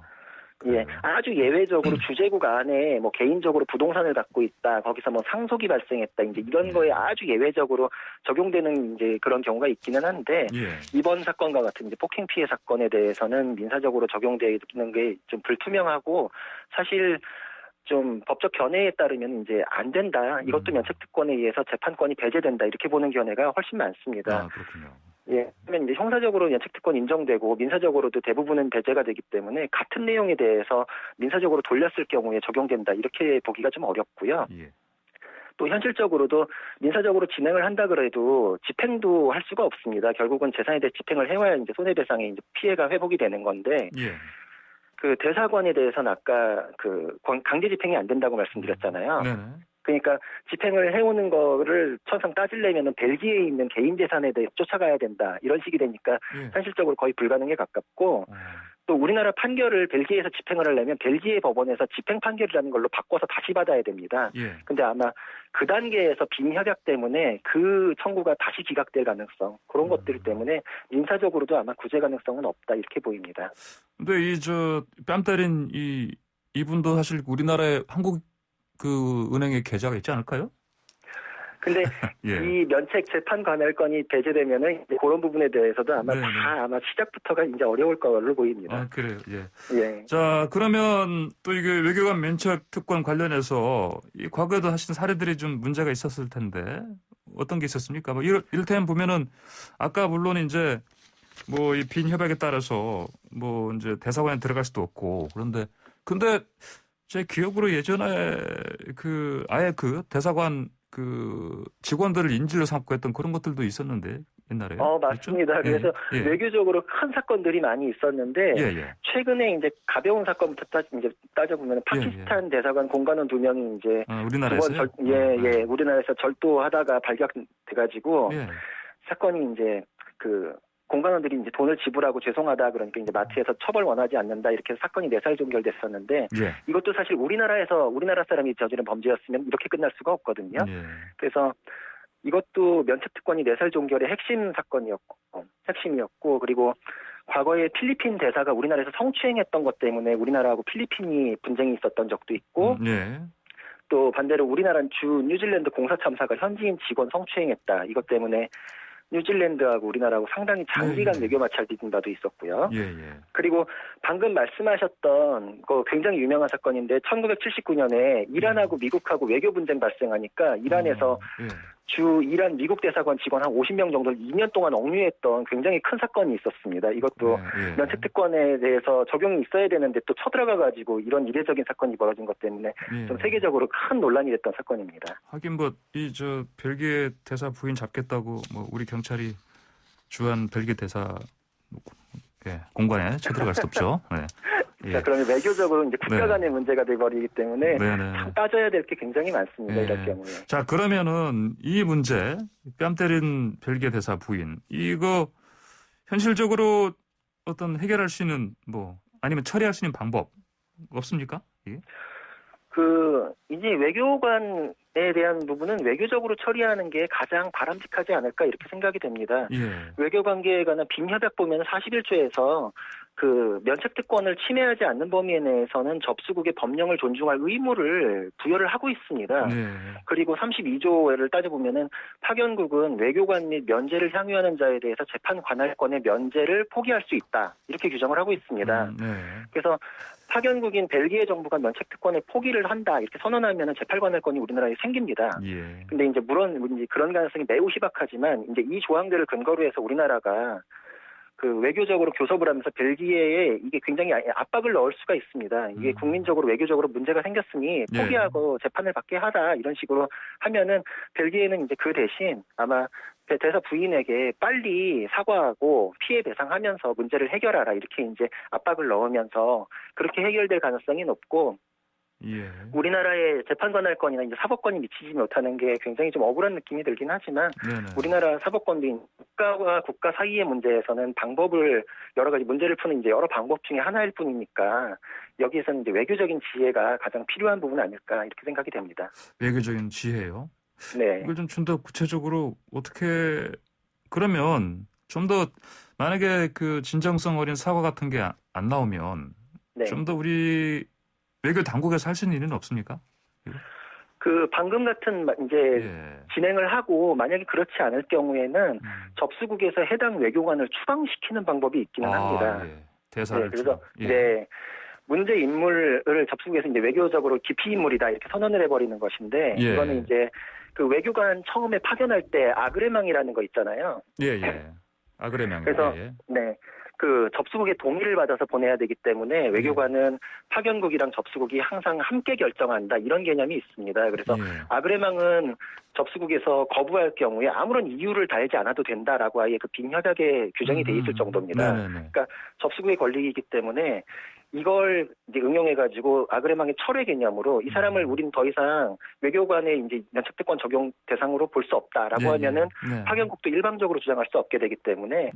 예, 그래요. 아주 예외적으로 주재국 안에 뭐 개인적으로 부동산을 갖고 있다, 거기서 뭐 상속이 발생했다, 이제 이런 거에 아주 예외적으로 적용되는 이제 그런 경우가 있기는 한데 예. 이번 사건과 같은 이제 폭행 피해 사건에 대해서는 민사적으로 적용되는 게 좀 불투명하고 사실 좀 법적 견해에 따르면 이제 안 된다. 이것도 면책특권에 의해서 재판권이 배제된다. 이렇게 보는 견해가 훨씬 많습니다. 아, 그렇군요. 예, 그러면 이제 형사적으로 면책특권 인정되고 민사적으로도 대부분은 배제가 되기 때문에 같은 내용에 대해서 민사적으로 돌렸을 경우에 적용된다. 이렇게 보기가 좀 어렵고요. 예. 또 현실적으로도 민사적으로 진행을 한다 그래도 집행도 할 수가 없습니다. 결국은 재산에 대해 집행을 해와야 이제 손해배상의 이제 피해가 회복이 되는 건데 예. 그 대사관에 대해서는 아까 그 강제 집행이 안 된다고 말씀드렸잖아요. 네네. 그러니까 집행을 해오는 거를 천상 따지려면 벨기에에 있는 개인 재산에 대해 쫓아가야 된다. 이런 식이 되니까 예. 현실적으로 거의 불가능에 가깝고 또 우리나라 판결을 벨기에에서 집행을 하려면 벨기에 법원에서 집행 판결이라는 걸로 바꿔서 다시 받아야 됩니다. 예. 근데 아마 그 단계에서 빈협약 때문에 그 청구가 다시 기각될 가능성 그런 것들 때문에 민사적으로도 아마 구제 가능성은 없다 이렇게 보입니다. 근데 뺨 때린 이분도 사실 우리나라에 한국 그 은행에 계좌가 있지 않을까요? 근데 예. 이 면책 재판 관할권이 배제되면은 이제 그런 부분에 대해서도 아마 네네. 아마 시작부터가 이제 어려울 걸로 보입니다. 아, 그래요. 예. 예. 자, 그러면 또 이게 외교관 면책 특권 관련해서 이 과거에도 하신 사례들이 좀 문제가 있었을 텐데 어떤 게 있었습니까? 뭐 이를테면 보면은 아까 물론 이제 뭐 이 빈 협약에 따라서 뭐 이제 대사관에 들어갈 수도 없고 근데 제 기억으로 예전에 아예 대사관 직원들을 인질로 삼고 했던 그런 것들도 있었는데 옛날에. 맞습니다. 그렇죠? 그래서 예. 외교적으로 큰 사건들이 많이 있었는데 예. 최근에 이제 가벼운 사건부터 따져보면 파키스탄 대사관 공관원 2명이 이제 우리나라에서요? 우리나라에서 절도하다가 발각돼가지고 예. 사건이 이제 공관원들이 이제 돈을 지불하고 죄송하다 그러니까 이제 마트에서 처벌 원하지 않는다 이렇게 해서 사건이 내살 종결됐었는데 예. 이것도 사실 우리나라 사람이 저지른 범죄였으면 이렇게 끝날 수가 없거든요. 예. 그래서 이것도 면책특권이 내살 종결의 핵심이었고 그리고 과거에 필리핀 대사가 우리나라에서 성추행했던 것 때문에 우리나라하고 필리핀이 분쟁이 있었던 적도 있고 예. 또 반대로 우리나라는 뉴질랜드 공사 참사가 현지인 직원 성추행했다. 이것 때문에 뉴질랜드하고 우리나라하고 상당히 장기간 외교 마찰 빚은 바도 있었고요. 예. 예. 그리고 방금 말씀하셨던 그 굉장히 유명한 사건인데 1979년에 이란하고 미국하고 외교 분쟁 발생하니까 이란에서 예. 주 이란 미국 대사관 직원 한 50명 정도를 2년 동안 억류했던 굉장히 큰 사건이 있었습니다. 이것도 예. 면책특권에 대해서 적용이 있어야 되는데 또 쳐들어가가지고 이런 이례적인 사건이 벌어진 것 때문에 예. 좀 세계적으로 큰 논란이 됐던 사건입니다. 하긴 벨기에 대사 부인 잡겠다고 우리 경찰이 주한 벨기에 대사 공간에 쳐들어갈 수 없죠. 네. 예. 자, 그러면 외교적으로 이제 국가 간의 문제가 돼버리기 때문에 네네. 따져야 될 게 굉장히 많습니다. 예. 이럴 경우에. 자, 그러면은 이 문제, 뺨 때린 벨기에 대사 부인, 이거 현실적으로 어떤 해결할 수 있는 아니면 처리할 수 있는 방법 없습니까? 예? 이제 외교관에 대한 부분은 외교적으로 처리하는 게 가장 바람직하지 않을까 이렇게 생각이 됩니다. 예. 외교관계에 관한 빈협약 보면 41조에서 면책특권을 침해하지 않는 범위에 내에서는 접수국의 법령을 존중할 의무를 부여를 하고 있습니다. 예. 그리고 32조를 따져보면은 파견국은 외교관 및 면제를 향유하는 자에 대해서 재판 관할권의 면제를 포기할 수 있다. 이렇게 규정을 하고 있습니다. 그래서 파견국인 벨기에 정부가 면책특권을 포기를 한다 이렇게 선언하면은 재판 관할권이 우리나라에 생깁니다. 예. 근데 이제 물론 그런 가능성이 매우 희박하지만 이제 이 조항들을 근거로 해서 우리나라가 외교적으로 교섭을 하면서 벨기에에 이게 굉장히 압박을 넣을 수가 있습니다. 이게 국민적으로 외교적으로 문제가 생겼으니 포기하고 재판을 받게 하라 이런 식으로 하면은 벨기에는 이제 그 대신 아마 대사 부인에게 빨리 사과하고 피해 배상하면서 문제를 해결하라 이렇게 이제 압박을 넣으면서 그렇게 해결될 가능성이 높고 예. 우리나라의 재판관할권이나 이제 사법권이 미치지 못하는 게 굉장히 좀 억울한 느낌이 들긴 하지만 네네. 우리나라 사법권도 국가와 국가 사이의 문제에서는 여러 가지 문제를 푸는 이제 여러 방법 중에 하나일 뿐이니까 여기에서는 이제 외교적인 지혜가 가장 필요한 부분 아닐까 이렇게 생각이 됩니다. 외교적인 지혜요? 네. 이걸 좀 더 구체적으로 어떻게 그러면 좀 더 만약에 진정성 어린 사과 같은 게 안 나오면 네. 좀 더 우리 외교 당국에서 할 수 있는 일은 없습니까? 방금 같은 이제 진행을 하고 만약에 그렇지 않을 경우에는 접수국에서 해당 외교관을 추방시키는 방법이 있기는 합니다. 예. 대사를 네, 그래서 추방. 문제 인물을 접수국에서 이제 외교적으로 기피 인물이다 이렇게 선언을 해버리는 것인데 이거는 이제 외교관 처음에 파견할 때 아그레망이라는 거 있잖아요. 예. 아그레망. 그래서 접수국의 동의를 받아서 보내야 되기 때문에 외교관은 파견국이랑 접수국이 항상 함께 결정한다 이런 개념이 있습니다. 그래서 아그레망은 접수국에서 거부할 경우에 아무런 이유를 달지 않아도 된다라고 아예 빈협약에 규정이 돼 있을 정도입니다. 그러니까 접수국의 권리이기 때문에 이걸 이제 응용해가지고 아그레망의 철회 개념으로 이 사람을 우린 더 이상 외교관의 이제 면책특권 적용 대상으로 볼 수 없다라고 하면은 파견국도 일방적으로 주장할 수 없게 되기 때문에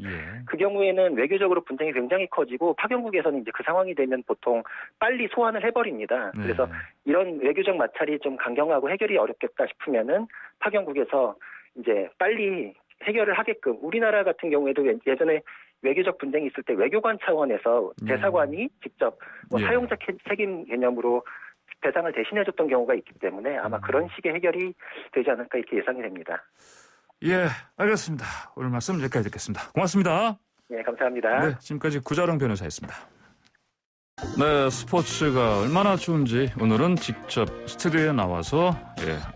그 경우에는 외교적으로 분쟁이 굉장히 커지고 파견국에서는 이제 그 상황이 되면 보통 빨리 소환을 해버립니다. 그래서 이런 외교적 마찰이 좀 강경하고 해결이 어렵겠다 싶으면은 파견국에서 이제 빨리 해결을 하게끔 우리나라 같은 경우에도 예전에 외교적 분쟁이 있을 때 외교관 차원에서 대사관이 직접 사용자 책임 개념으로 배상을 대신해줬던 경우가 있기 때문에 아마 그런 식의 해결이 되지 않을까 이렇게 예상이 됩니다. 예, 알겠습니다. 오늘 말씀 여기까지 듣겠습니다. 고맙습니다. 네, 감사합니다. 네, 지금까지 구자룡 변호사였습니다. 네, 스포츠가 얼마나 좋은지 오늘은 직접 스튜디오에 나와서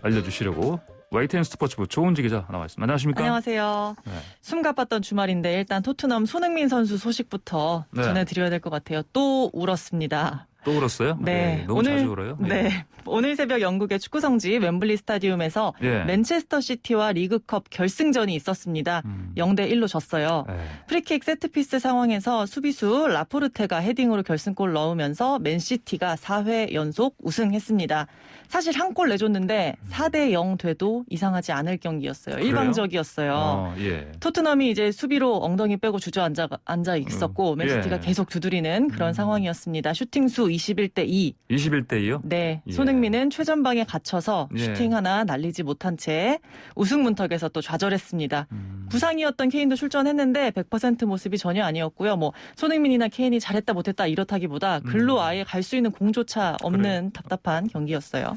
알려주시려고 YTN 스포츠부 조은지 기자 나와 있습니다. 안녕하십니까? 안녕하세요. 숨가빴던 주말인데 일단 토트넘 손흥민 선수 소식부터 전해드려야 될 것 같아요. 또 울었습니다. 또 울었어요? 네. 너무 자주 울어요? 네. 오늘 새벽 영국의 축구 성지 웸블리 스타디움에서 예. 맨체스터 시티와 리그컵 결승전이 있었습니다. 0대 1로 졌어요. 예. 프리킥 세트피스 상황에서 수비수 라포르테가 헤딩으로 결승골 넣으면서 맨시티가 4회 연속 우승했습니다. 사실 한 골 내줬는데 4대 0 돼도 이상하지 않을 경기였어요. 그래요? 일방적이었어요. 예. 토트넘이 이제 수비로 엉덩이 빼고 주저앉아 있었고 맨시티가 예. 계속 두드리는 그런 상황이었습니다. 슈팅수 21대 2. 21대 2요? 네, 예. 손흥민은 최전방에 갇혀서 예. 슈팅 하나 날리지 못한 채 우승 문턱에서 또 좌절했습니다. 부상이었던 케인도 출전했는데 100% 모습이 전혀 아니었고요. 뭐 손흥민이나 케인이 잘했다 못했다 이렇다기보다 글로 아예 갈 수 있는 공조차 없는 답답한 경기였어요.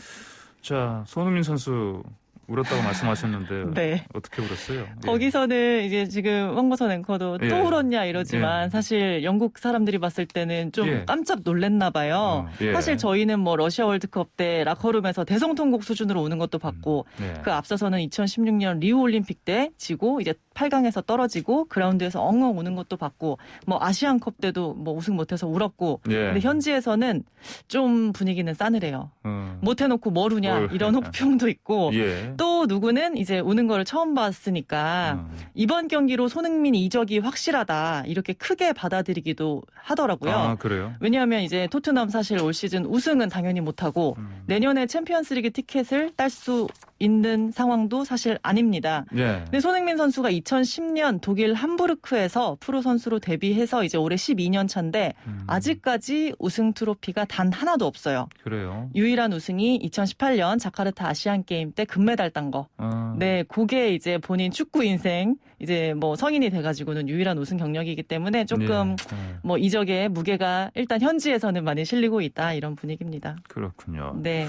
자, 손흥민 선수 울었다고 말씀하셨는데 네. 어떻게 울었어요? 예. 거기서는 이제 지금 황보선 앵커도 예. 또 울었냐 이러지만 예. 사실 영국 사람들이 봤을 때는 좀 예. 깜짝 놀랐나 봐요. 예. 사실 저희는 뭐 러시아 월드컵 때 라커룸에서 대성통곡 수준으로 우는 것도 봤고 네. 그 앞서서는 2016년 리우 올림픽 때 지고 이제 8강에서 떨어지고 그라운드에서 엉엉 우는 것도 봤고 뭐 아시안컵 때도 뭐 우승 못해서 울었고 예. 근데 현지에서는 좀 분위기는 싸늘해요. 못해놓고 뭘 우냐 이런 혹평도 있고 예. 또 누구는 이제 우는 거를 처음 봤으니까 이번 경기로 손흥민 이적이 확실하다 이렇게 크게 받아들이기도 하더라고요. 아, 그래요? 왜냐하면 이제 토트넘 사실 올 시즌 우승은 당연히 못하고 내년에 챔피언스리그 티켓을 딸 수 있는 상황도 사실 아닙니다. 예. 근데 손흥민 선수가 2010년 독일 함부르크에서 프로 선수로 데뷔해서 이제 올해 12년 차인데 아직까지 우승 트로피가 단 하나도 없어요. 그래요. 유일한 우승이 2018년 자카르타 아시안 게임 때 금메달 딴 거. 네, 그게 이제 본인 축구 인생 이제 뭐 성인이 돼가지고는 유일한 우승 경력이기 때문에 조금 뭐 이적의 무게가 일단 현지에서는 많이 실리고 있다 이런 분위기입니다. 그렇군요. 네.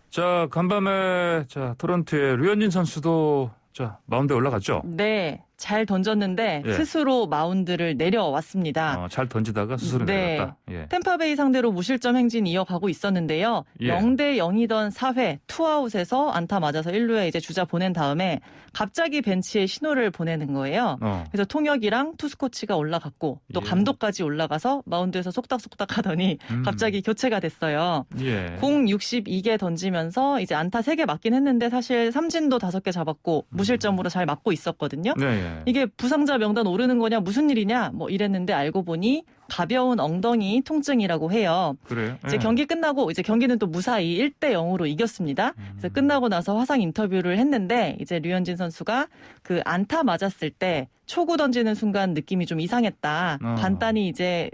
자, 간밤에 자 토론토의 류현진 선수도 자 마운드에 올라갔죠. 네. 잘 던졌는데 예. 스스로 마운드를 내려왔습니다. 잘 던지다가 스스로 네. 내렸다. 예. 템파베이 상대로 무실점 행진 이어가고 있었는데요. 예. 0대 0이던 4회 투아웃에서 안타 맞아서 1루에 이제 주자 보낸 다음에 갑자기 벤치에 신호를 보내는 거예요. 그래서 통역이랑 투수 코치가 올라갔고 또 예. 감독까지 올라가서 마운드에서 속닥속닥 하더니 갑자기 교체가 됐어요. 예. 공 62개 던지면서 이제 안타 3개 맞긴 했는데 사실 삼진도 5개 잡았고 무실점으로 잘 맞고 있었거든요. 네. 예. 이게 부상자 명단 오르는 거냐 무슨 일이냐 뭐 이랬는데 알고 보니 가벼운 엉덩이 통증이라고 해요. 그래요? 이제 예. 경기 끝나고 이제 경기는 또 무사히 1대 0으로 이겼습니다. 그래서 끝나고 나서 화상 인터뷰를 했는데 이제 류현진 선수가 그 안타 맞았을 때 초구 던지는 순간 느낌이 좀 이상했다. 간단히 이제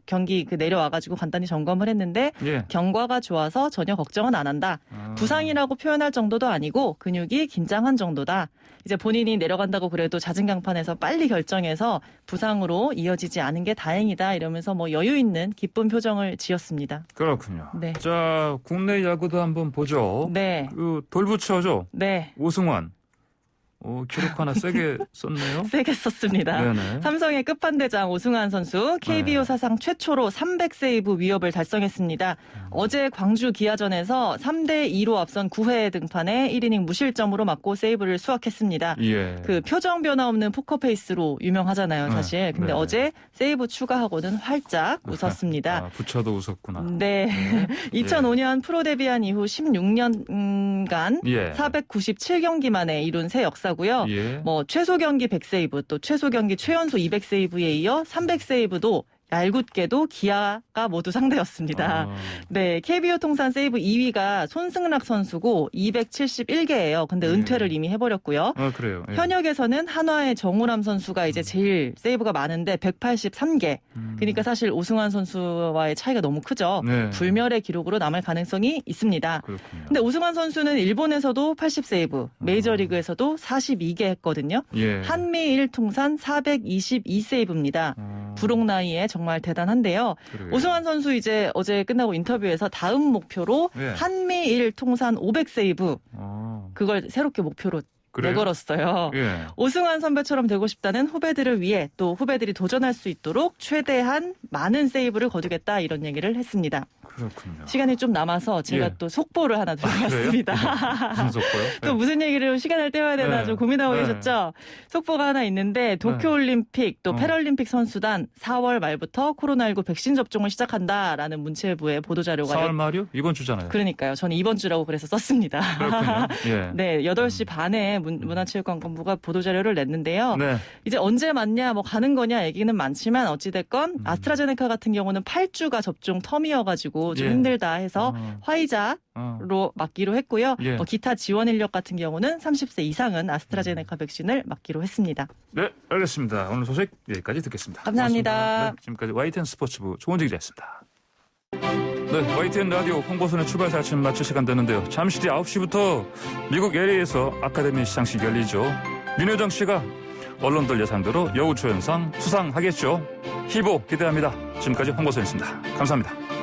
경기 그 내려와가지고 간단히 점검을 했는데 예. 경과가 좋아서 전혀 걱정은 안 한다. 부상이라고 표현할 정도도 아니고 근육이 긴장한 정도다. 이제 본인이 내려간다고 그래도 자진강판에서 빨리 결정해서 부상으로 이어지지 않은 게 다행이다 이러면서 뭐 여유 있는 기쁜 표정을 지었습니다. 그렇군요. 네. 자, 국내 야구도 한번 보죠. 네. 그 돌부처죠. 네. 오승환. 기록 하나 세게 썼네요. 세게 썼습니다. 네네. 삼성의 끝판대장 오승환 선수 KBO 네. 사상 최초로 300세이브 위협을 달성했습니다. 어제 광주 기아전에서 3대 2로 앞선 9회 등판에 1이닝 무실점으로 맞고 세이브를 수확했습니다. 예. 그 표정 변화 없는 포커페이스로 유명하잖아요, 사실. 근데 네. 어제 세이브 추가하고는 활짝 웃었습니다. 부처도 웃었구나. 네. 2005년 프로 데뷔한 이후 16년간 예. 497경기 만에 이룬 새 역사고요. 예. 뭐 최소 경기 100세이브 또 최소 경기 최연소 200세이브에 이어 300세이브도 얄궂게도 기아가 모두 상대였습니다. 네, KBO 통산 세이브 2위가 손승락 선수고 271개예요. 근데 은퇴를 이미 해버렸고요. 그래요. 예. 현역에서는 한화의 정우람 선수가 이제 제일 세이브가 많은데 183개. 그러니까 사실 오승환 선수와의 차이가 너무 크죠. 네. 불멸의 기록으로 남을 가능성이 있습니다. 그렇군요. 근데 오승환 선수는 일본에서도 80세이브, 메이저리그에서도 42개 했거든요. 예. 한미일 통산 422세이브입니다. 부록 나이에 정말 대단한데요. 그래요. 오승환 선수 이제 어제 끝나고 인터뷰에서 다음 목표로 예. 한미일 통산 500세이브 그걸 새롭게 목표로 그래요? 내걸었어요. 예. 오승환 선배처럼 되고 싶다는 후배들을 위해 또 후배들이 도전할 수 있도록 최대한 많은 세이브를 거두겠다 이런 얘기를 했습니다. 그렇군요. 시간이 좀 남아서 제가 예. 또 속보를 하나 들어봤습니다. 무슨 속보요? 또 무슨 얘기를 시간을 때워야 되나 네. 좀 고민하고 네. 계셨죠? 속보가 하나 있는데 도쿄올림픽 또 패럴림픽 선수단 4월 말부터 코로나19 백신 접종을 시작한다라는 문체부의 보도자료가 4월 말이요? 이번 주잖아요. 그러니까요. 저는 이번 주라고 그래서 썼습니다. 그렇군요. 예. 네, 8시 반에 문화체육관광부가 보도자료를 냈는데요. 네. 이제 언제 맞냐, 뭐 가는 거냐 얘기는 많지만 어찌됐건 아스트라제네카 같은 경우는 8주가 접종 텀이어가지고 좀 예. 힘들다 해서 화이자로 맞기로 했고요. 예. 기타 지원 인력 같은 경우는 30세 이상은 아스트라제네카 백신을 맞기로 했습니다. 네, 알겠습니다. 오늘 소식 여기까지 듣겠습니다. 감사합니다. 고맙습니다. 네, 지금까지 YTN 스포츠부 조은지 기자였습니다. 네, YTN 라디오 홍보선의 출발사 아침 마칠 시간 됐는데요. 잠시 뒤 9시부터 미국 LA에서 아카데미 시상식 열리죠. 윤여정 씨가 언론들 예상대로 여우조연상 수상하겠죠. 희보 기대합니다. 지금까지 홍보선이었습니다. 감사합니다.